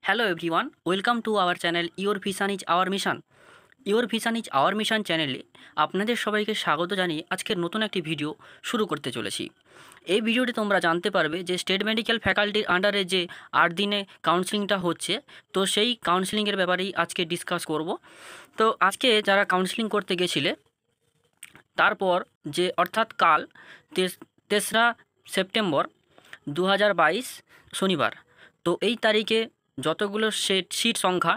Hello everyone, welcome to our channel your vision is our mission. Your vision is our mission চ্যানেলে আপনাদের সবাইকে স্বাগত জানিয়ে আজকের নতুন একটি ভিডিও শুরু করতে চলেছি। এই ভিডিওটি তোমরা জানতে পারবে যে স্টেট মেডিকেল ফ্যাকাল্টির আন্ডারে যে 8 দিনে কাউন্সেলিংটা হচ্ছে, তো সেই কাউন্সেলিংয়ের ব্যাপারেই আজকে ডিসকাস করব। তো আজকে যারা কাউন্সেলিং করতে গেছিলে, তারপর যে অর্থাৎ কাল 3রা সেপ্টেম্বর 2022 শনিবার, তো এই তারিখে যতগুলো সিট সংখ্যা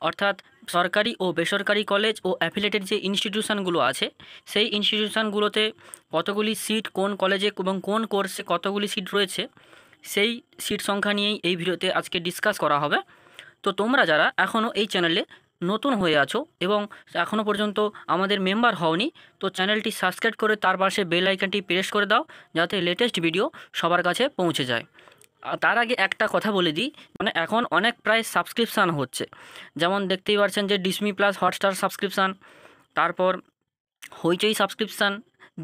অর্থাৎ সরকারি ও বেসরকারি কলেজ ও অ্যাফিলিয়েটেড যে ইনস্টিটিউশনগুলো আছে, সেই ইনস্টিটিউশনগুলোতে কতগুলি সিট, কোন কলেজে এবং কোন কোর্সে কতগুলি সিট রয়েছে, সেই সিট সংখ্যা নিয়েই এই ভিডিওতে আজকে ডিসকাস করা হবে। তো তোমরা যারা এখনও এই চ্যানেলে নতুন হয়ে আছো এবং এখনও পর্যন্ত আমাদের মেম্বার হওনি, তো চ্যানেলটি সাবস্ক্রাইব করে তার পাশে বেল আইকনটি প্রেস করে দাও, যাতে লেটেস্ট ভিডিও সবার কাছে পৌঁছে যায়। তার আগে একটা কথা বলে দিই, মানে এখন অনেক প্রায় সাবস্ক্রিপশান হচ্ছে, যেমন দেখতেই পাচ্ছেন যে ডিসনি প্লাস হটস্টার সাবস্ক্রিপশান, তারপর হইচই সাবস্ক্রিপশান,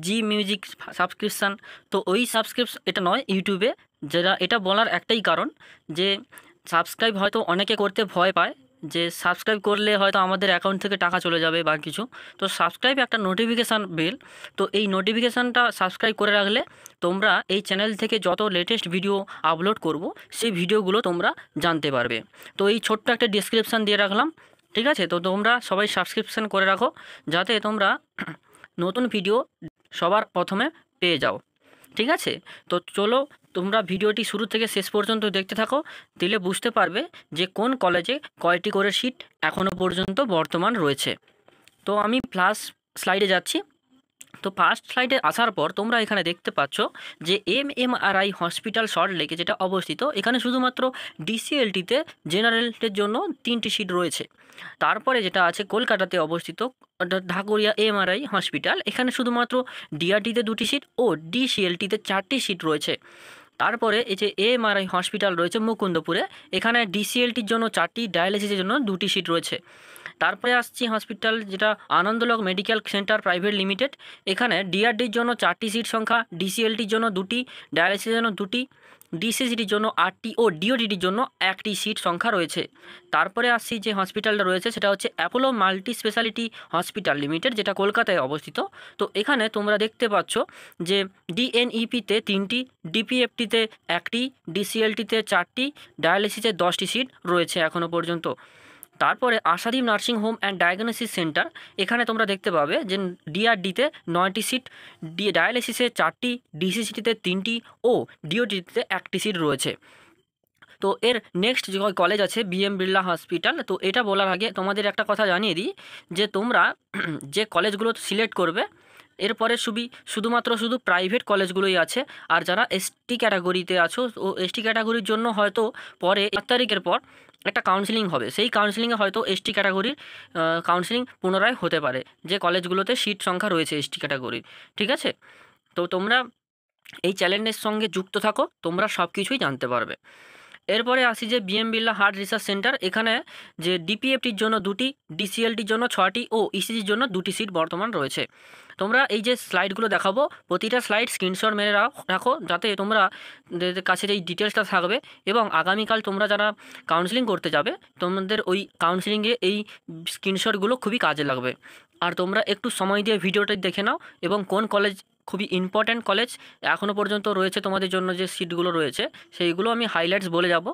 জি মিউজিক সাবস্ক্রিপশান। তো ওই সাবস্ক্রিপশন এটা নয় ইউটিউবে, যেটা এটা বলার একটাই কারণ যে সাবস্ক্রাইব হয়তো অনেকে করতে ভয় পায়, যে সাবস্ক্রাইব করলে হয়তো আমাদের অ্যাকাউন্ট থেকে টাকা চলে যাবে বা কিছু। তো সাবস্ক্রাইব একটা নোটিফিকেশান বেল, তো এই নোটিফিকেশানটা সাবস্ক্রাইব করে রাখলে তোমরা এই চ্যানেল থেকে যত লেটেস্ট ভিডিও আপলোড করব সেই ভিডিওগুলো তোমরা জানতে পারবে। তো এই ছোট্ট একটা ডিসক্রিপশান দিয়ে রাখলাম, ঠিক আছে? তো তোমরা সবাই সাবস্ক্রিপশান করে রাখো, যাতে তোমরা নতুন ভিডিও সবার প্রথমে পেয়ে যাও, ঠিক আছে? তো চলো তোমরা ভিডিওটি শুরু থেকে শেষ পর্যন্ত দেখতে থাকো, দিলে বুঝতে পারবে যে কোন কলেজে কয়টি করে সিট এখনও পর্যন্ত বর্তমান রয়েছে। তো আমি ফার্স্ট স্লাইডে যাচ্ছি। তো ফার্স্ট স্লাইডে আসার পর তোমরা এখানে দেখতে পাচ্ছ যে এমএমআরআই হসপিটাল সল্টলেকে যেটা অবস্থিত, এখানে শুধুমাত্র ডিসিএলটিতে জেনারেলের জন্য 3টি সিট রয়েছে। তারপরে যেটা আছে কলকাতাতে অবস্থিত ঢাকুরিয়া এমআরআই হসপিটাল, এখানে শুধুমাত্র ডিআরটিতে 2টি সিট ও ডিসিএলটিতে 4টি সিট রয়েছে। তারপরে এই যে এমআরআই হসপিটাল রয়েছে মুকুন্দপুরে, এখানে ডিসিএলটির জন্য 4টি, ডায়ালিসিসের জন্য 2টি সিট রয়েছে। তারপরে আসছি হসপিটাল যেটা Anandalok medical centre private limited, এখানে ডিআরডির জন্য 4টি সিট সংখ্যা, ডিসিএলটির জন্য 2টি, ডায়ালিসিসের জন্য 2টি, ডিসিসিটির জন্য 8টি ও ডিওডিটির জন্য 1টি সিট সংখ্যা রয়েছে। তারপরে আসছি যে হসপিটালটা রয়েছে সেটা হচ্ছে Apollo multi speciality hospital limited, যেটা কলকাতায় অবস্থিত। তো এখানে তোমরা দেখতে পাচ্ছ যে ডিএনইপিতে 3টি, ডিপিএফটিতে 1টি, ডিসিএলটিতে 4টি, ডায়ালিসিসে 10টি সিট রয়েছে এখনও পর্যন্ত। তারপরে Ashadeep nursing home and diagnosis centre, এখানে তোমরা দেখতে পাবে যে ডিআরডিতে 9টি সিট, ডায়ালিসিসে 4টি, ডিসিসিটিতে 3টি ও ডিওটিতে 1টি সিট রয়েছে। তো এর নেক্সট যে কলেজ আছে বিএম বিড়লা হসপিটাল। তো এটা বলার আগে তোমাদের একটা কথা জানিয়ে দিই যে তোমরা যে কলেজগুলো সিলেক্ট করবে, এরপরে শুধুমাত্র প্রাইভেট কলেজগুলোই আছে। আর যারা এসটি ক্যাটাগরিতে আছো, ও এসটি ক্যাটাগরির জন্য হয়তো পরে 1 তারিখের পর একটা কাউন্সেলিং হবে, সেই কাউন্সেলিংয়ে হয়তো এসটি ক্যাটাগরির কাউন্সেলিং পুনরায় হতে পারে, যে কলেজগুলোতে সিট সংখ্যা রয়েছে এসটি ক্যাটাগরির, ঠিক আছে? তো তোমরা এই চ্যানেলের সঙ্গে যুক্ত থাকো, তোমরা সব কিছুই জানতে পারবে। এরপরে আসি যে BM Birla heart research centre, এখানে যে ডিপিএফটির জন্য 2টি, ডিসিএলটির জন্য 6টি ও ইসিজির জন্য 2টি সিট বর্তমান রয়েছে। তোমরা এই যে স্লাইডগুলো দেখাবো, প্রতিটা স্লাইড স্ক্রিনশট মেরে রাখো, যাতে তোমরা কাছে এই ডিটেলসটা থাকবে, এবং আগামীকাল তোমরা যারা কাউন্সেলিং করতে যাবে, তোমাদের ওই কাউন্সেলিংয়ে এই স্ক্রিনশটগুলো খুবই কাজে লাগবে। আর তোমরা একটু সময় দিয়ে ভিডিওটা দেখে নাও, এবং কোন কলেজ খুবই ইম্পর্ট্যান্ট কলেজ এখনও পর্যন্ত রয়েছে তোমাদের জন্য, যে সিটগুলো রয়েছে সেইগুলো আমি হাইলাইটস বলে যাব,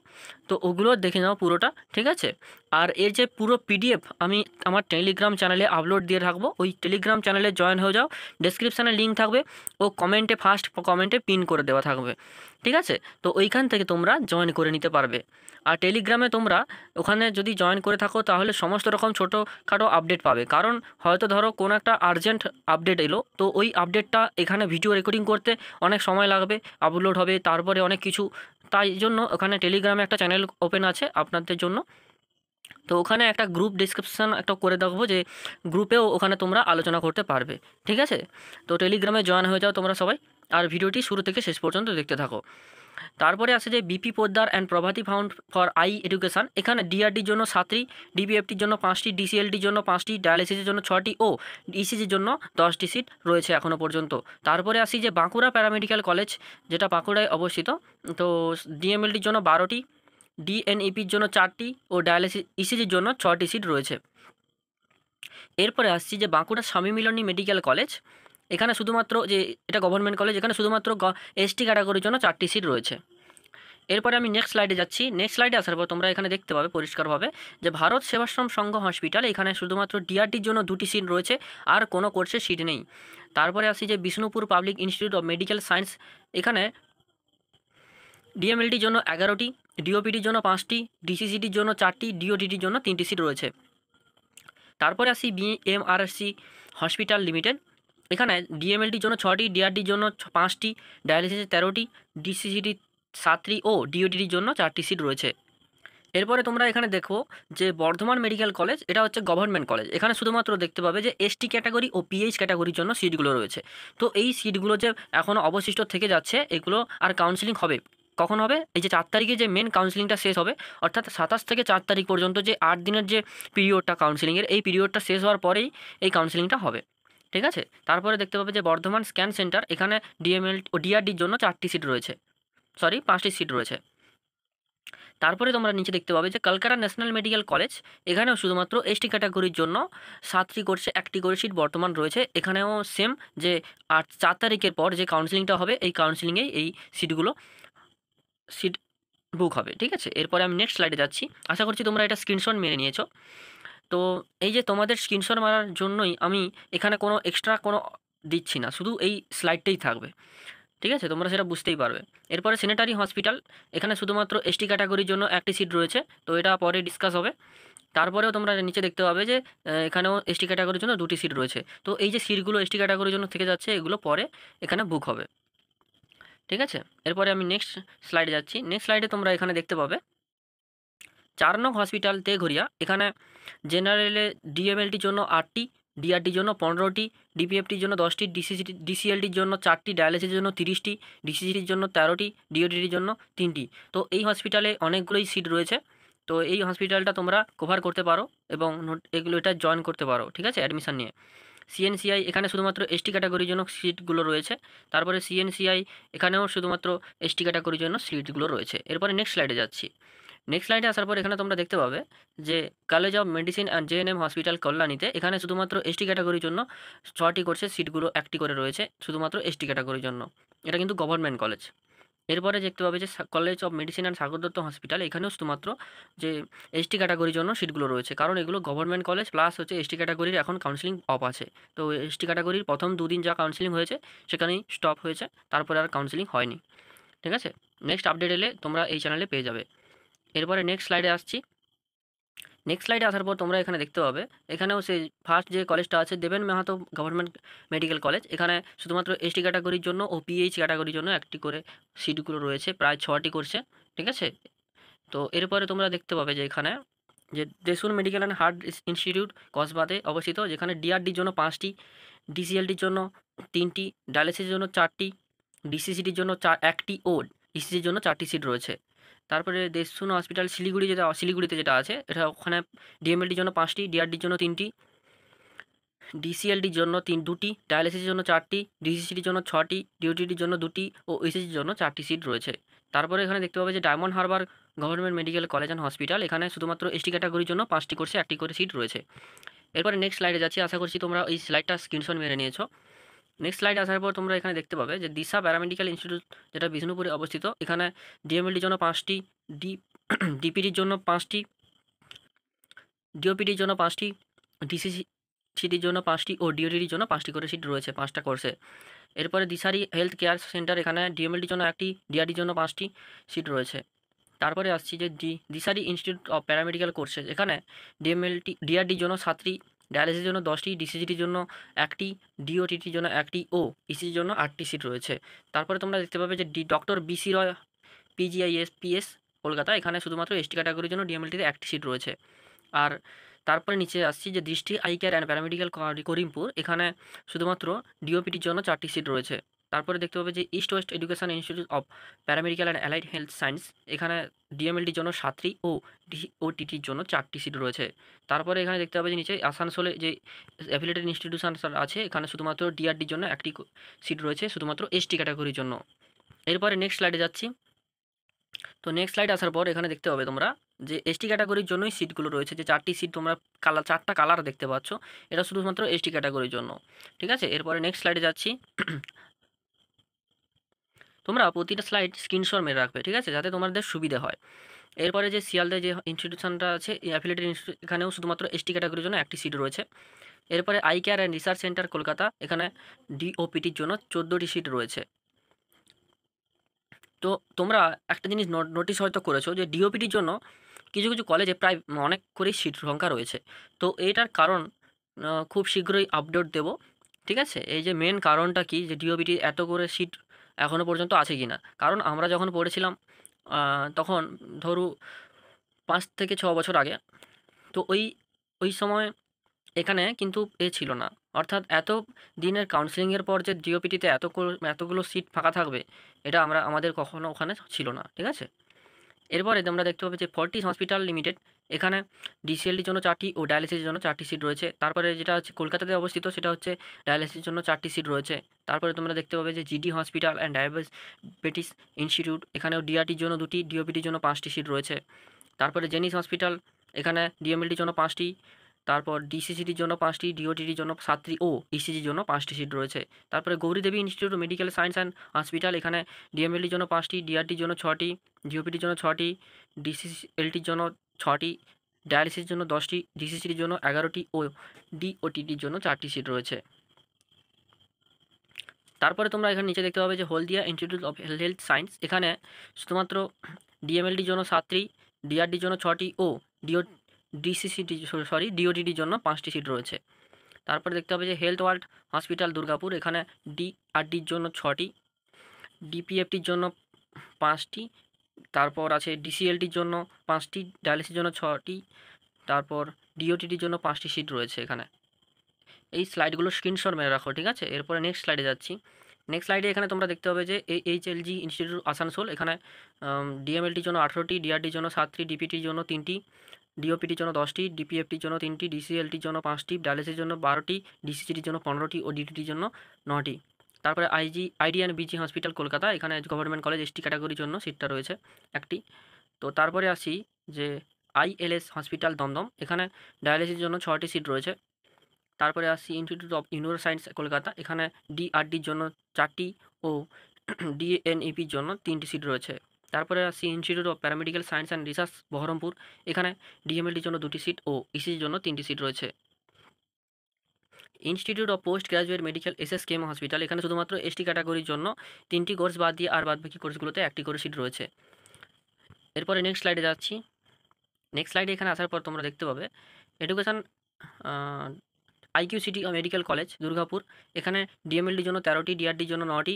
তো ওগুলো দেখে নাও পুরোটা, ঠিক আছে? আর এর যে পুরো পিডিএফ আমি আমার টেলিগ্রাম চ্যানেলে আপলোড দিয়ে রাখবো, ওই টেলিগ্রাম চ্যানেলে জয়েন হয়ে যাও, ডেসক্রিপশানে লিঙ্ক থাকবে ও কমেন্টে ফার্স্ট কমেন্টে পিন করে দেওয়া থাকবে, ঠিক আছে? তো ওইখান থেকে তোমরা জয়েন করে নিতে পারবে। আর টেলিগ্রামে তোমরা ওখানে যদি জয়েন করে থাকো, তাহলে সমস্ত রকম ছোটোখাটো আপডেট পাবে। কারণ হয়তো ধরো কোনো একটা আর্জেন্ট আপডেট এলো, তো ওই আপডেটটা এখানে ভিডিও রেকর্ডিং করতে অনেক সময় লাগবে, আপলোড হবে, তারপরে অনেক কিছু, তাই জন্য ওখানে টেলিগ্রামে একটা চ্যানেল ওপেন আছে আপনাদের জন্য। তো ওখানে একটা গ্রুপ ডিসক্রিপশান একটা করে দেবো, যে গ্রুপেও ওখানে তোমরা আলোচনা করতে পারবে, ঠিক আছে? তো টেলিগ্রামে জয়েন হয়ে যাও তোমরা সবাই, আর ভিডিওটি শুরু থেকে শেষ পর্যন্ত দেখতে থাকো। তারপরে আছে যে BP Poddar and Prabhati found for I education, এখানে ডিআরডির জন্য 7টি, ডিপিএফটির জন্য 5টি, ডিসিএলটির জন্য 5টি, ডায়ালিসিসের জন্য 6টি ও ইসিজির জন্য 10টি সিট রয়েছে এখনও পর্যন্ত। তারপরে আসি যে বাঁকুড়া প্যারামেডিক্যাল কলেজ, যেটা বাঁকুড়ায় অবস্থিত, তো ডিএমএলটির জন্য 12টি, ডিএনইপির জন্য 4টি ও ডায়ালিসিস ইসিজির জন্য 6টি সিট রয়েছে। এরপরে আসছি যে বাঁকুড়া স্বামী মিলনী মেডিকেল কলেজ, এখানে শুধুমাত্র যে এটা গভর্নমেন্ট কলেজ, এখানে শুধুমাত্র এসটি ক্যাটাগরির জন্য 4টি সিট রয়েছে। এরপরে আমি নেক্সট স্লাইডে যাচ্ছি। নেক্সট স্লাইডে আসার পর তোমরা এখানে দেখতে পাবে পরিষ্কারভাবে যে ভারত সেবাশ্রম সংঘ হসপিটাল, এখানে শুধুমাত্র ডিআরটির জন্য 2টি সিট রয়েছে, আর কোনো কোর্সের সিট নেই। তারপরে আসি যে Bishnupur public institute of medical science, এখানে ডিএমএলটির জন্য 11টি, ডিওপিটির জন্য 5টি, ডিসিসিটির জন্য 4টি, ডিওটিটির জন্য 3টি সিট রয়েছে। তারপরে আসি বিএমআরসি হসপিটাল লিমিটেড, এখানে ডিএমএলটির জন্য 6টি, ডিআরটির জন্য 5টি, ডায়ালিসিসের 13টি, ডিসিসিটি 7টি ও ডিওটিটির জন্য 4টি সিট রয়েছে। এরপরে তোমরা এখানে দেখো যে বর্ধমান মেডিকেল কলেজ, এটা হচ্ছে গভর্নমেন্ট কলেজ, এখানে শুধুমাত্র দেখতে পাবে যে এসটি ক্যাটাগরি ও পিএইচ ক্যাটাগরির জন্য সিটগুলো রয়েছে। তো এই সিটগুলো যে এখনও অবশিষ্ট থেকে যাচ্ছে, এগুলো আর কাউন্সিলিং হবে কখন হবে, এই যে 4 তারিখে যে মেন কাউন্সিলিংটা শেষ হবে, অর্থাৎ 27 থেকে 4 তারিখ পর্যন্ত যে 8 দিনের যে পিরিয়ডটা কাউন্সিলিংয়ের, এই পিরিয়ডটা শেষ হওয়ার পরেই এই কাউন্সিলিংটা হবে। ঠিক আছে, তারপরে দেখতে পাবে যে বর্ধমান স্ক্যান সেন্টার, এখানে ডিএমএল ও ডিআরডির জন্য 4টি সিট রয়েছে, 5টি সিট রয়েছে। তারপরে তোমরা নিচে দেখতে পাবে যে কলকাতা ন্যাশনাল মেডিকেল কলেজ, এখানেও শুধুমাত্র এসটি ক্যাটাগরির জন্য 7টি কোর্সে 1টি করে সিট বর্তমান রয়েছে। এখানেও সেম যে 4 তারিখের পর যে কাউন্সিলিংটা হবে, এই কাউন্সিলিংয়েই এই সিট বুক হবে। ঠিক আছে, এরপরে আমি নেক্সট স্লাইডে যাচ্ছি। আশা করছি তোমরা এটা স্ক্রিনশট মেরে নিয়েছো। তো এই যে তোমাদের স্ক্রিনশট মারার জন্যই আমি এখানে কোনো এক্সট্রা কোনো দিচ্ছি না, শুধু এই স্লাইডটাই থাকবে। ঠিক আছে, তোমরা সেটা বুঝতেই পারবে। এরপরে সেনেটারি হসপিটাল, এখানে শুধুমাত্র এসটি ক্যাটাগরির জন্য 1টি সিট রয়েছে, তো এটা পরে ডিসকাস হবে। তারপরেও তোমরা নিচে দেখতে পাবে যে এখানেও এসটি ক্যাটাগরির জন্য 2টি সিট রয়েছে। তো এই যে সিটগুলো এসটি ক্যাটাগরির জন্য থেকে যাচ্ছে, এগুলো পরে এখানে বুক হবে। ঠিক আছে, এরপরে আমি নেক্সট স্লাইডে যাচ্ছি। নেক্সট স্লাইডে তোমরা এখানে দেখতে পাবে 4 নং হসপিটাল তেঘরিয়া, এখানে জেনারেলে ডিএমএলটির জন্য 8টি, ডিআরটির জন্য 15টি, ডিপিএফটির জন্য 10টি, ডিসিএলটির জন্য 4টি, ডায়ালিসিসের জন্য 30টি, ডিসিসিটির জন্য 13টি, ডিওটিটির জন্য 3টি। তো এই হসপিটালে অনেকগুলোই সিট রয়েছে। তো এই হসপিটালটা তোমরা কভার করতে পারো এবং এগুলো এটা জয়েন করতে পারো। ঠিক আছে, অ্যাডমিশন নিয়ে। সিএনসিআই, এখানে শুধুমাত্র এসটি ক্যাটাগরির জন্য সিটগুলো রয়েছে। তারপরে সিএনসিআই, এখানেও শুধুমাত্র এসটি ক্যাটাগরির জন্য সিটগুলো রয়েছে। এরপরে নেক্সট স্লাইডে যাচ্ছি। নেক্সট স্লাইডে আসার পর এখানে তোমরা দেখতে পাবে যে college of medicine and JNM hospital কল্যাণীতে, এখানে শুধুমাত্র এসটি ক্যাটাগরির জন্য 6টি কোর্সের সিটগুলো 1টি করে রয়েছে, শুধুমাত্র এসটি ক্যাটাগরির জন্য। এটা কিন্তু গভর্নমেন্ট কলেজ। এরপরে দেখতে পাবে যে college of medicine and Sagar Dutta hospital, এখানেও শুধুমাত্র যে এসটি ক্যাটাগরির জন্য সিটগুলো রয়েছে, কারণ এগুলো গভর্নমেন্ট কলেজ প্লাস হচ্ছে এসটি ক্যাটাগরির এখন কাউন্সিলিং অফ আছে। তো এসটি ক্যাটাগরির প্রথম 2 দিন যা কাউন্সিলিং হয়েছে সেখানেই স্টপ হয়েছে, তারপরে আর কাউন্সিলিং হয়নি। ঠিক আছে, নেক্সট আপডেট এলে তোমরা এই চ্যানেলে পেয়ে যাবে। এরপরে নেক্সট স্লাইডে আসছি। নেক্সট স্লাইডে আসার পর তোমরা এখানে দেখতে পাবে, এখানেও সেই ফার্স্ট যে কলেজটা আছে দেবেন মাহাতো গভর্নমেন্ট মেডিকেল কলেজ, এখানে শুধুমাত্র এসটি ক্যাটাগরির জন্য ও পিএইচ ক্যাটাগরির জন্য 1টি করে সিটগুলো রয়েছে, প্রায় 6টি করছে। ঠিক আছে, তো এরপরে তোমরা দেখতে পাবে যে এখানে যে দেশুন মেডিকেল অ্যান্ড হার্ট ইনস্টিটিউট কসবাতে অবস্থিত, যেখানে ডিআরডির জন্য 5টি, ডিসিএলটির জন্য 3টি, ডায়ালিসিসের জন্য 4টি, ডিসিসিটির জন্য 1টি ও ইসিজির জন্য 4টি সিট রয়েছে। তারপরে দেশসুন হসপিটাল শিলিগুড়িতে যেটা আছে, এটা ওখানে ডিএমএলটির জন্য 5টি, ডিআরডির জন্য 3টি, ডিসিএলটির জন্য 2টি, ডায়ালিসিসের জন্য 4টি, ডিসিসিটির জন্য 6টি, ডিওটিটির জন্য 2টি ও ইসিজির জন্য 4টি সিট রয়েছে। তারপরে এখানে দেখতে পাবে যে diamond Harbour government medical college and hospital, এখানে শুধুমাত্র এসটি ক্যাটাগরির জন্য 5টি কোর্সে 1টি করে সিট রয়েছে। এরপরে নেক্সট স্লাইডে যাচ্ছি। আশা করছি তোমরা এই স্লাইডটা স্ক্রিনশট মেরে নিয়েছো। নেক্সট স্লাইড আসার পর তোমরা এখানে দেখতে পাবে যে দিশা প্যারামেডিক্যাল ইনস্টিটিউট, যেটা বিষ্ণুপুরে অবস্থিত, এখানে ডিএমএলটির জন্য 5টি, ডিপিটির জন্য 5টি, ডিওপিটির জন্য 5টি, ডিসিসিটির জন্য 5টি ও ডিওটিটির জন্য 5টি করে সিট রয়েছে 5টা কোর্সে। এরপরে দিশারি হেলথ কেয়ার সেন্টার, এখানে ডিএমএলটির জন্য 1টি, ডিআরডির জন্য 5টি সিট রয়েছে। তারপরে আসছি যে দিশারি ইনস্টিটিউট অফ প্যারামেডিক্যাল কোর্সেস, এখানে ডিআরডির জন্য 7টি, ডায়ালিসিসের জন্য 10টি, ডিসিজিটির জন্য 1টি, ডিওটিটির জন্য 1টি ও ইসিজির জন্য 8টি সিট রয়েছে। তারপরে তোমরা দেখতে পাবে যে ডক্টর বিসি রয় পিজিআইএস কলকাতা, এখানে শুধুমাত্র এসটি ক্যাটাগরির জন্য ডিএমএলটিতে 1টি সিট রয়েছে। আর তারপরে নিচে আসছি যে দৃষ্টি eye care and paramedical Karimpur, এখানে শুধুমাত্র ডিওপিটির জন্য 4টি সিট রয়েছে। তারপরে দেখতে পাবে যে east West education institute of paramedical and allied health science, এখানে ডিএমএলটির জন্য 7টি ও ডিওটিটির জন্য 4টি সিট রয়েছে। তারপরে এখানে দেখতে পাবে যে নিচে আসানসোলে যে অ্যাফিলিয়েটেড ইনস্টিটিউশন আছে, এখানে শুধুমাত্র ডিআরডির জন্য 1টি সিট রয়েছে, শুধুমাত্র এসটি ক্যাটাগরির জন্য। এরপরে নেক্সট স্লাইডে যাচ্ছি। তো নেক্সট স্লাইড আসার পর এখানে দেখতে পাবে তোমরা যে এসটি ক্যাটাগরির জন্যই সিটগুলো রয়েছে, যে 4টি সিট তোমরা চারটা কালার দেখতে পাচ্ছ, এটা শুধুমাত্র এসটি ক্যাটাগরির জন্য। ঠিক আছে, এরপরে নেক্সট স্লাইডে যাচ্ছি। তোমরা প্রতিটা স্লাইড স্ক্রিনশট মেরে রাখবে, ঠিক আছে, যাতে তোমাদের সুবিধা হয়। এরপরে যে শিয়ালদা যে ইনস্টিটিউশনটা আছে, এই অ্যাফিলিয়েটেড ইনস্টিটিউট, এখানেও শুধুমাত্র এসটি ক্যাটাগরির জন্য একটি সিট রয়েছে। এরপরে eye care and research centre Kolkata, এখানে ডিওপিটির জন্য 14টি সিট রয়েছে। তো তোমরা একটা জিনিস নোটিস হয়তো করেছো যে ডিওপিটির জন্য কিছু কিছু কলেজে প্রায় অনেক করেই সিট সংখ্যা রয়েছে। তো এটার কারণ খুব শীঘ্রই আপডেট দেব। ঠিক আছে, এই যে মেন কারণটা কি, যে ডিওপিটি এত করে সিট এখনও পর্যন্ত আছে কি না। কারণ আমরা যখন পড়েছিলাম তখন ধরু 5 থেকে 6 বছর আগে, তো ওই ওই সময় এখানে কিন্তু ছিল না। অর্থাৎ এত দিনের কাউন্সেলিংয়ের পর যে ডিওপিটিতে এতগুলো সিট ফাঁকা থাকবে, এটা আমাদের কখনো ওখানে ছিল না। ঠিক আছে, এরপরে তোমরা দেখতে পাবে যে ফর্টিস হসপিটাল লিমিটেড, এখানে ডিসিএলটির জন্য 4টি ও ডায়ালিসিসের জন্য 4টি সিট রয়েছে। তারপরে যেটা হচ্ছে কলকাতাতে অবস্থিত, সেটা হচ্ছে ডায়ালিসিসের জন্য 4টি সিট রয়েছে। তারপরে তোমরা দেখতে পাবে যে GD hospital and diabetes institute, এখানেও ডিআরটির জন্য 2টি, ডিওপিটির জন্য 5টি সিট রয়েছে। তারপরে জেনিস হসপিটাল, এখানে ডিএমএলটির জন্য 5টি, তারপর ডিসিসিটির জন্য 5টি, ডিওটিটির জন্য 7টি ও ইসিজির জন্য 5টি সিট রয়েছে। তারপরে Gouridevi institute of medical science and hospital, এখানে ডিএমএলটির জন্য 5টি, ডিআরটির জন্য 6টি, জিওপিটির জন্য 6টি, ডিসিএলটির জন্য 6টি, ডায়ালিসিসের জন্য 10টি, ডিসিসিটির জন্য 11টি ও ডিওটিটির জন্য 4টি সিট রয়েছে। তারপরে তোমরা এখানে নিচে দেখতে পাবে যে হলদিয়া ইনস্টিটিউট অফ হেলথ সায়েন্স, এখানে শুধুমাত্র ডিএমএলটির জন্য 7টি, ডিআরডির জন্য 6টি ও ডিওটিটির জন্য 5টি সিট রয়েছে। তারপরে দেখতে হবে যে হেলথ ওয়ার্ল্ড হসপিটাল দুর্গাপুর, এখানে ডিআরডির জন্য 6টি, ডিপিএফটির জন্য 5টি, তারপর আছে ডিসিএলটির জন্য 5টি, ডায়ালিসিসের জন্য 6টি, তারপর ডিওটিটির জন্য 5টি সিট রয়েছে এখানে। এই স্লাইডগুলো স্ক্রিনশট মেরে রাখো, ঠিক আছে। এরপরে নেক্সট স্লাইডে যাচ্ছি। নেক্সট স্লাইডে এখানে তোমরা দেখতে পাবে যে এইচএলজি ইনস্টিটিউট আসানসোল, এখানে ডিএমএলটির জন্য 18টি, ডিআরডির জন্য 7টি, ডিপিটির জন্য 3টি, ডিওপিটির জন্য 10টি, ডিপিএফটির জন্য 3টি, ডিসিএলটির জন্য 5টি, ডায়ালিসিসের জন্য 12টি, ডিসিসিটির জন্য 15টি ও ডিটিটির জন্য 9টি। তারপরে ID and busy hospital Kolkata, এখানে গভর্নমেন্ট কলেজ এসটি ক্যাটাগরির জন্য সিটটা রয়েছে একটি। তো তারপরে আসি যে আইএলএস হসপিটাল দমদম, এখানে ডায়ালিসিসের জন্য 6টি সিট রয়েছে। তারপরে আসি institute of neuro science Kolkata, এখানে ডিআরডির জন্য 4টি ও ডিএনইপির জন্য 3টি সিট রয়েছে। তারপরে আসি institute of paramedical science and research Baharampur, এখানে ডিএমএলটির জন্য 2টি সিট ও ইসিজির জন্য 3টি সিট রয়েছে। Institute of post graduate medical SSKM hospital, এখানে শুধুমাত্র এসটি ক্যাটাগরির জন্য 3টি কোর্স বাদ দিয়ে আর বাদবাকি কোর্সগুলোতে 1টি করে সিট রয়েছে। এরপরে নেক্সট স্লাইডে যাচ্ছি। নেক্সট স্লাইডে এখানে আসার পর তোমরা দেখতে পাবে education IQ City medical college Durgapur, এখানে ডিএমএলটির জন্য 13টি, ডিআরডির জন্য 9টি,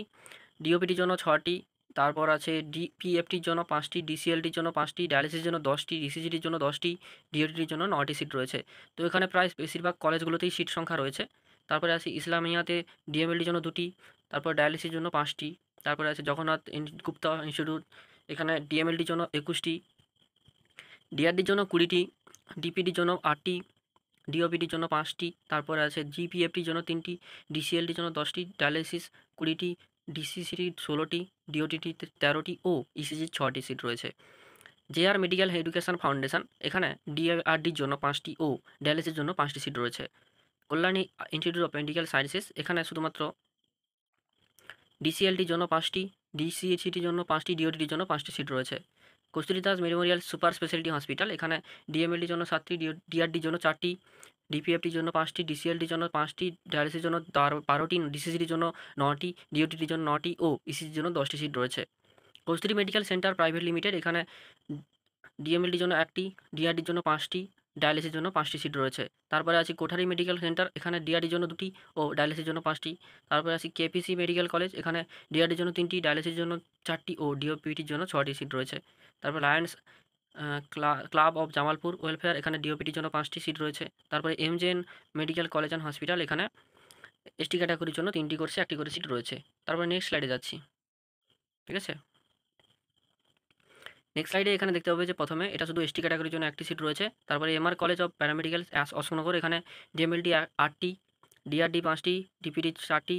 ডিওপিটির জন্য 6টি, তারপর আছে ডিপিএফটির জন্য 5টি, ডিসিএলটির জন্য 5টি, ডায়ালিসিসের জন্য 10টি, ডিসিজিটির জন্য 10টি, ডিওটিটির জন্য 9টি সিট রয়েছে। তো এখানে প্রায় বেশিরভাগ কলেজগুলোতেই সিট সংখ্যা রয়েছে। তারপরে আছে ইসলামিয়াতে ডিএমএলটির জন্য 2টি, তারপর ডায়ালিসিসের জন্য 5টি, তারপরে আছে জগন্নাথ গুপ্তা ইনস্টিটিউট, এখানে ডিএমএলটির জন্য 21টি, ডিআরডির জন্য 20টি, ডিপিটির জন্য 8টি, ডিওপিটির জন্য 5টি, তারপরে আছে জিপিএফটির জন্য 3টি, ডিসিএলটির জন্য 10টি, ডায়ালিসিস 20টি, ডিসিসিটির 16টি, ডিওটিটিতে 13টি ও ইসিজির 6টি সিট রয়েছে। জেআর মেডিকেল এডুকেশন ফাউন্ডেশন, এখানে ডিআরডির জন্য 5টি ও ডায়ালিসিসের জন্য 5টি সিট রয়েছে। Kalyani institute of medical sciences, এখানে শুধুমাত্র ডিসিএলটির জন্য 5টি, ডিসিএইচসিটির জন্য 5টি, ডিওটিটির জন্য 5টি সিট রয়েছে। Kasturi Das memorial super speciality hospital, এখানে ডিএমএলটির জন্য 7টি, ডিআরডির জন্য 4টি, ডিপিএফটির জন্য 5টি, ডিসিএলটির জন্য 5টি, ডায়ালিসিসের জন্য 12টি, ডিসিসিটির জন্য 9টি, ডিওটিটির জন্য 9টি ও ইসিজির জন্য 10টি সিট রয়েছে। কস্তুরী মেডিকেল সেন্টার প্রাইভেট লিমিটেড, এখানে ডিএমএলটির জন্য 1টি, ডিআরডির জন্য 5টি, ডায়ালিসিসের জন্য 5টি সিট রয়েছে। তারপরে আছে কোঠারি মেডিকেল সেন্টার, এখানে ডিআরডির জন্য 2টি ও ডায়ালিসিসের জন্য 5টি। তারপরে আছে কেপিসি মেডিকেল কলেজ, এখানে ডিআরডির জন্য 3টি, ডায়ালিসিসের জন্য 4টি ও ডিওপিটির জন্য 6টি সিট রয়েছে। তারপর Lions club of Jamalpur welfare, এখানে ডিওপিটির জন্য 5টি সিট রয়েছে। তারপরে MJN medical college and hospital, এখানে এসটি ক্যাটাগরির জন্য 3টি কোর্সে 1টি করে সিট রয়েছে। তারপরে নেক্সট স্লাইডে যাচ্ছি, ঠিক আছে। নেক্সট স্লাইডে এখানে দেখতে পাবে যে প্রথমে এটা শুধু এসটি ক্যাটাগরির জন্য 1টি সিট রয়েছে। তারপরে MR college of paramedical Ashoknagar, এখানে ডিএমএলটি 8টি, ডিআরডি 5টি, ডিপিটি 4টি,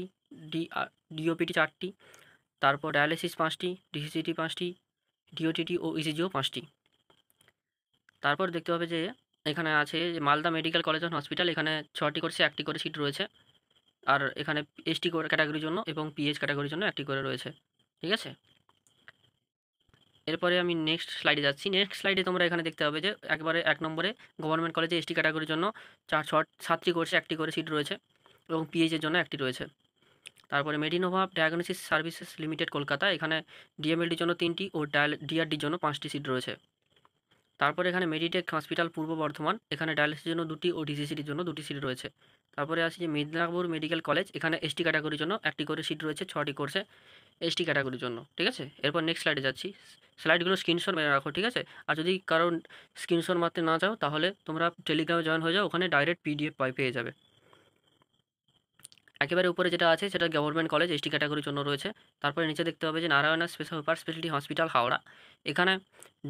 ডিওপিটি 4টি, তারপর ডায়ালিসিস 5টি, ডিসিসিটি 5টি, ডিওটিটি ও ইসিজিও 5টি। তারপর দেখতে পাবে যে এখানে আছে যে Malda medical college and hospital, এখানে 6টি করে 1টি করে সিট রয়েছে। আর এখানে এসটি ক্যাটাগরির জন্য এবং পিএইচ ক্যাটাগরির জন্য 1টি করে রয়েছে। ঠিক আছে? এরপরে আমি নেক্সট স্লাইডে যাচ্ছি। নেক্সট স্লাইডে তোমরা এখানে দেখতে পাবে যে একবারে 1 নম্বরে গভর্নমেন্ট কলেজে এসটি ক্যাটাগরির জন্য 7টি কোর্সে 1টি করে সিট রয়েছে এবং পিএইচের জন্য 1টি রয়েছে। তারপরে Medinova diagnosis services limited Kolkata, এখানে ডিএমএলটির জন্য 3টি ও ডিআরডির জন্য 5টি সিট রয়েছে। তারপরে এখানে মেডিটেক হসপিটাল পূর্ব বর্ধমান, এখানে ডায়ালিসিসের জন্য 2টি ও ডিসিসির জন্য 2টি সিট রয়েছে। তারপরে আছে যে মেদিনীপুর মেডিকেল কলেজ, এখানে এসটি ক্যাটাগরির জন্য 1টি করে সিট রয়েছে 6টি কোর্সে এসটি ক্যাটাগরির জন্য। ঠিক আছে? এরপর নেক্সট স্লাইডে যাচ্ছি। স্লাইডগুলো স্ক্রিনশট মেরে রাখো। ঠিক আছে? আর যদি কারণ স্ক্রিনশট মারতে না চাও তাহলে তোমরা টেলিগ্রামে জয়েন হয়ে যাও, ওখানে ডাইরেক্ট পিডিএফ পেয়ে যাবে। একেবারে উপরে যেটা আছে সেটা গভর্নমেন্ট কলেজ এসটি ক্যাটাগরির জন্য রয়েছে। তারপরে নিচে দেখতে হবে যে Narayana super speciality hospital Howrah, এখানে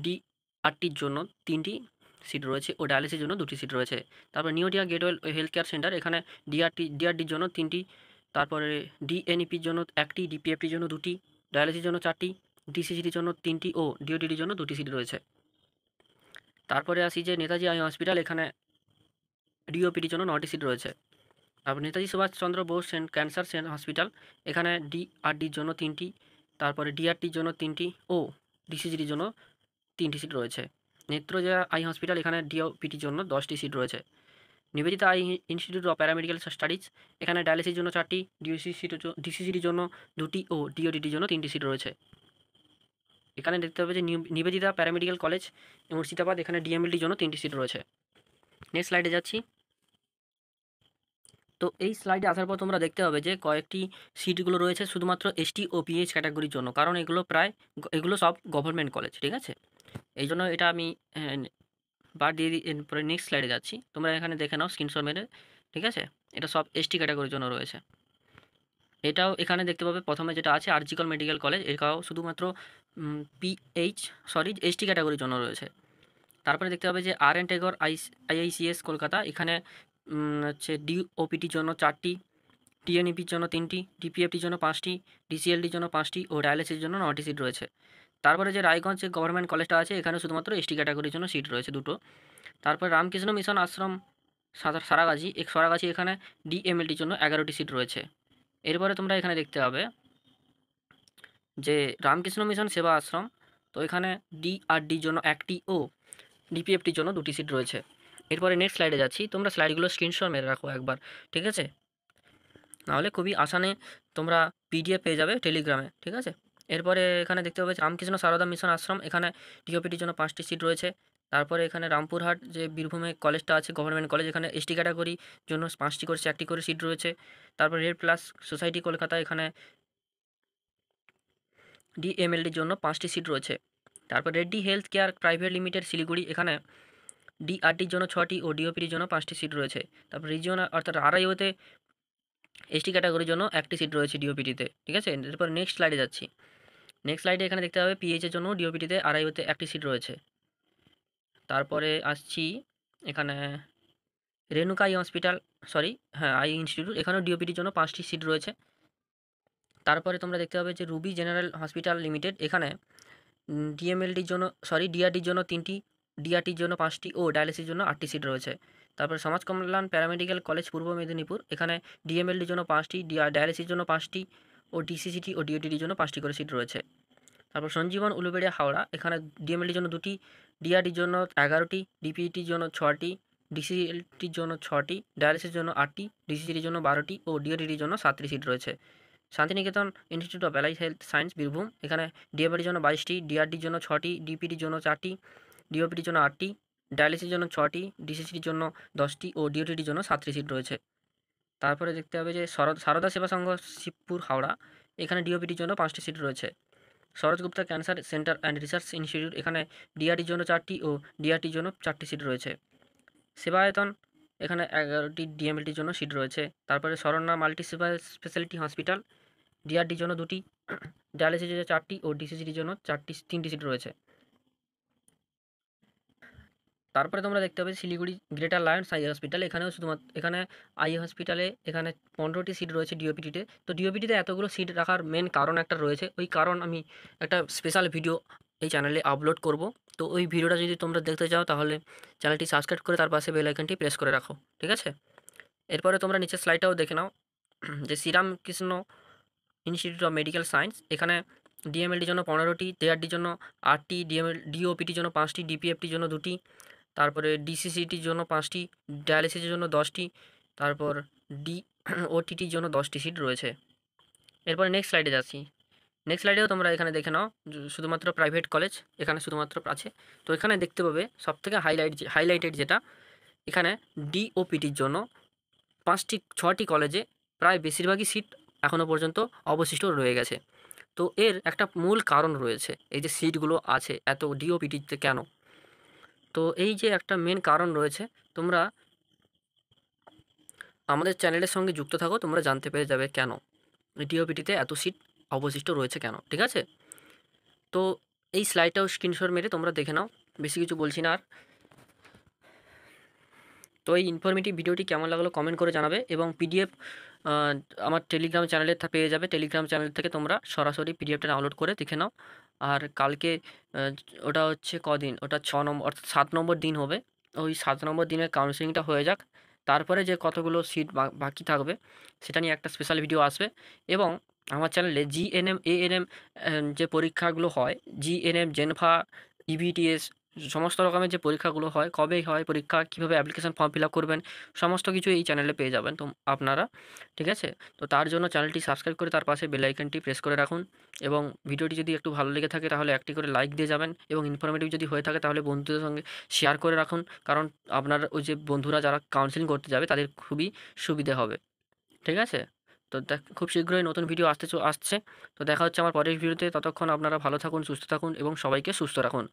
ডিআরটির জন্য 3টি সিট রয়েছে ও ডায়ালিসিসের জন্য 2টি সিট রয়েছে। তারপর নিউডিয়া গেটওয়েল হেলথ কেয়ার সেন্টার, এখানে ডিআরডির জন্য 3টি, তারপরে ডিএনইপির জন্য 1টি, ডিপিএফটির জন্য 2টি, ডায়ালিসিসের জন্য 4টি, ডিসিসিটির জন্য 3টি ও ডিওটিটির জন্য 2টি সিট রয়েছে। তারপরে আসি যে নেতাজি আই হসপিটাল, এখানে ডিওপিটির জন্য 9টি সিট রয়েছে। তারপর নেতাজি সুভাষচন্দ্র বোস ক্যান্সার হসপিটাল, এখানে ডিআরডির জন্য 3টি, তারপরে ডিআরটির জন্য 3টি ও ডিসিজির জন্য 3টি সিট রয়েছে। নেত্রজা আই হসপিটাল, এখানে ডিওপিটির জন্য 10টি সিট রয়েছে। Nivedita eye institute of paramedical studies, এখানে ডায়ালিসিসের জন্য 4টি, ডিসিজির জন্য 2টি ও ডিওটিটির জন্য 3টি সিট রয়েছে। এখানে দেখতে হবে যে নিবেদিতা প্যারামেডিক্যাল কলেজ মুর্শিদাবাদ, এখানে ডিএমএলটির জন্য 3টি সিট রয়েছে। নেক্সট স্লাইডে যাচ্ছি। তো এই স্লাইডে আসার পর তোমরা দেখতে হবে যে কয়েকটি সিটগুলো রয়েছে শুধুমাত্র এসটি ও পিএইচ ক্যাটাগরির জন্য, কারণ এগুলো সব গভর্নমেন্ট কলেজ। ঠিক আছে? এই জন্য এটা আমি বাদ দিয়ে দিই। এরপরে নেক্সট স্লাইডে যাচ্ছি, তোমরা এখানে দেখে নাও স্ক্রিনশট মেরে। ঠিক আছে? এটা সব এসটি ক্যাটাগরির জন্য রয়েছে। এটাও এখানে দেখতে পাবে প্রথমে যেটা আছে আরজিকর মেডিকেল কলেজ, এটাও শুধুমাত্র এসটি ক্যাটাগরির জন্য রয়েছে। তারপরে দেখতে পাবে যে আর এন টেগর আইআইসিএস কলকাতা, এখানে হচ্ছে ডিওপিটির জন্য 4টি, টিএনইপির জন্য 3টি, ডিপিএফটির জন্য 5টি, ডিসিএলটির জন্য 5টি ও ডায়ালিসিসের জন্য 9টি সিট রয়েছে। তারপরে যে রায়গঞ্জ যে গভর্নমেন্ট কলেজটা আছে, এখানে শুধুমাত্র এসটি ক্যাটাগরির জন্য সিট রয়েছে 2টো। তারপরে রামকৃষ্ণ মিশন আশ্রম সারাগাছি, এখানে ডিএমএলটির জন্য 11টি সিট রয়েছে। এরপরে তোমরা এখানে দেখতে পাবে যে রামকৃষ্ণ মিশন সেবা আশ্রম, তো এখানে ডিআরডির জন্য 1টি ও ডিপিএফটির জন্য 2টি সিট রয়েছে। এরপরে নেক্সট স্লাইডে যাচ্ছি, তোমরা স্লাইডগুলো স্ক্রিনশট মেরে রাখো একবার। ঠিক আছে? নাহলে খুবই আসানে তোমরা পিডিএফ পেয়ে যাবে টেলিগ্রামে। ঠিক আছে? এরপরে এখানে দেখতে পাবে রামকৃষ্ণ সারদা মিশন আশ্রম, এখানে ডিওপিটির জন্য 5টি সিট রয়েছে। তারপরে এখানে রামপুরহাট যে বীরভূমে কলেজটা আছে গভর্নমেন্ট কলেজ, এখানে এসটি ক্যাটাগরি জন্য 5টি করে 1টি করে সিট রয়েছে। তারপর রেড প্লাস সোসাইটি কলকাতা, এখানে ডিএমএলটির জন্য 5টি সিট রয়েছে। তারপর Reddy health care private limited Siliguri, এখানে ডিআরটির জন্য 6টি ও ডিওপিটির জন্য 5টি সিট রয়েছে। তারপর রিজিওনাল অর্থাৎ আরআইওতে এসটি ক্যাটাগরির জন্য 1টি সিট রয়েছে ডিওপিটিতে। ঠিক আছে? এরপর নেক্সট স্লাইডে যাচ্ছি। নেক্সট স্লাইডে এখানে দেখতে হবে পিএইচের জন্য ডিওপিটিতে আরআইওতে 1টি সিট রয়েছে। তারপরে আসছি এখানে Renuka eye hospital, eye institute, এখানেও ডিওপিটির জন্য 5টি সিট রয়েছে। তারপরে তোমরা দেখতে পাবে যে রুবি জেনারেল হসপিটাল লিমিটেড, এখানে ডিআরডির জন্য 3টি, ডিআরটির জন্য 5টি ও ডায়ালিসিসের জন্য 8টি সিট রয়েছে। তারপর সমাজ কল্যাণ প্যারামেডিক্যাল কলেজ পূর্ব মেদিনীপুর, এখানে ডিএমএলটির জন্য 5টি, ডায়ালিসিসের জন্য 5টি ও ডিসিসিটি ও ডিওটিটির জন্য 5টি করে সিট রয়েছে। তারপর সঞ্জীবন উলুবেড়িয়া হাওড়া, এখানে ডিএমএলটির জন্য 2টি, ডিআরডির জন্য 11টি, ডিপিটির জন্য 6টি, ডিসিএলটির জন্য 6টি, ডায়ালিসিসের জন্য 8টি, ডিসিসিটির জন্য 12টি ও ডিওটিটির জন্য 7টি সিট রয়েছে। Santiniketan institute of allied health science Birbhum, এখানে ডিএমএলটির জন্য 22টি, ডিআরডির জন্য 6টি, ডিপিটির জন্য 4টি, ডিওপিটির জন্য 8টি, ডায়ালিসিসের জন্য 6টি, ডিসিসিটির জন্য 10টি ও ডিওটিটির জন্য 7টি সিট রয়েছে। তারপরে দেখতে হবে যে সারদা সেবা সংঘ শিবপুর হাওড়া, এখানে ডিওপিটির জন্য 5টি সিট রয়েছে। Saroj Gupta cancer centre and research institute, এখানে ডিআরডির জন্য 4টি ও ডিআরটির জন্য 4টি সিট রয়েছে। সেবায়তন, এখানে 11টি ডিএমএলটির জন্য সিট রয়েছে। তারপরে শরণ্যা মাল্টি স্পেশালিটি হসপিটাল, ডিআরডির জন্য 2টি, ডায়ালিসিসের জন্য 4টি ও ডিসিসিটির জন্য 3টি সিট রয়েছে। তারপরে তোমরা দেখতে পাবে Siliguri greater Lions eye hospital, এখানে আই হসপিটালে এখানে 15টি সিট রয়েছে ডিওপিটিতে। তো ডিওপিটিতে এতগুলো সিট রাখার মেন কারণ একটা রয়েছে, ওই কারণ আমি একটা স্পেশাল ভিডিও এই চ্যানেলে আপলোড করব। তো ওই ভিডিওটা যদি তোমরা দেখতে চাও তাহলে চ্যানেলটি সাবস্ক্রাইব করে তার পাশে বেল আইকনটি প্রেস করে রাখো, ঠিক আছে? এরপরে তোমরা নিচের স্লাইডটাও দেখে নাও যে Sri Ramakrishna institute of medical science, এখানে ডিএমএলটির জন্য 15টি, ডিআরডির জন্য 8টি, ডিওপিটির জন্য 5টি, ডিপিএফটির জন্য 2টি, তারপরে ডিসিসিটির জন্য 5টি, ডায়ালিসিসের জন্য 10টি, তারপর ডি ওটিটির জন্য 10টি সিট রয়েছে। এরপরে নেক্সট স্লাইডে যাচ্ছি। নেক্সট স্লাইডেও তোমরা এখানে দেখে নাও শুধুমাত্র প্রাইভেট কলেজ এখানে শুধুমাত্র আছে। তো এখানে দেখতে পাবে সবথেকে হাইলাইটেড যেটা, এখানে ডিওপিটির জন্য 6টি কলেজে প্রায় বেশিরভাগই সিট এখনও পর্যন্ত অবশিষ্ট রয়ে গেছে। তো এর একটা মূল কারণ রয়েছে, এই যে সিটগুলো আছে এত ডিওপিটিতে কেন। তো এই যে একটা মেন কারণ রয়েছে, তোমরা আমাদের চ্যানেলের সঙ্গে যুক্ত থাকো, তোমরা জানতে পেরে যাবে কেন ডিওপিটিতে এত সিট অবশিষ্ট রয়েছে কেন, ঠিক আছে? তো এই স্লাইডটাও স্ক্রিনশট মেরে তোমরা দেখে নাও, বেশি কিছু বলছি না আর। তো এই ইনফরমেটিভ ভিডিওটি কেমন লাগলো কমেন্ট করে জানাবে, এবং পিডিএফ আমার টেলিগ্রাম চ্যানেলে পেয়ে যাবে। টেলিগ্রাম চ্যানেল থেকে তোমরা সরাসরি পিডিএফটা ডাউনলোড করে দেখে নাও। আর কালকে ওটা হচ্ছে কদিন, ওটা 6 নম্বর অর্থাৎ 7 নম্বর দিন হবে। ওই 7 নম্বর দিনের কাউন্সেলিংটা হয়ে যাক, তারপরে যে কতগুলো সিট বাকি থাকবে সেটা নিয়ে একটা স্পেশাল ভিডিও আসবে। এবং আমার চ্যানেলে জিএনএম এএনএম যে পরীক্ষাগুলো হয়, জিএনএম জেনফা ইভিটিএস সমস্ত রকমের যে পরীক্ষাগুলো হয়, কবে হয় পরীক্ষা, কীভাবে অ্যাপ্লিকেশন ফর্ম ফিল আপ করবেন, সমস্ত কিছু এই চ্যানেলে পেয়ে যাবেন তো আপনারা, ঠিক আছে? তো তার জন্য চ্যানেলটি সাবস্ক্রাইব করে তার পাশে বেল আইকনটি প্রেস করে রাখুন, এবং ভিডিওটি যদি একটু ভালো লেগে থাকে তাহলে একটি করে লাইক দিয়ে যাবেন, এবং ইনফরমেটিভ যদি হয়ে থাকে তাহলে বন্ধুদের সঙ্গে শেয়ার করে রাখুন, কারণ আপনার ওই যে বন্ধুরা যারা কাউন্সেলিং করতে যাবে তাদের খুবই সুবিধে হবে, ঠিক আছে? তো খুব শীঘ্রই নতুন ভিডিও আসছে। তো দেখা হচ্ছে আমার পরের ভিডিওতে। ততক্ষণ আপনারা ভালো থাকুন, সুস্থ থাকুন এবং সবাইকে সুস্থ রাখুন।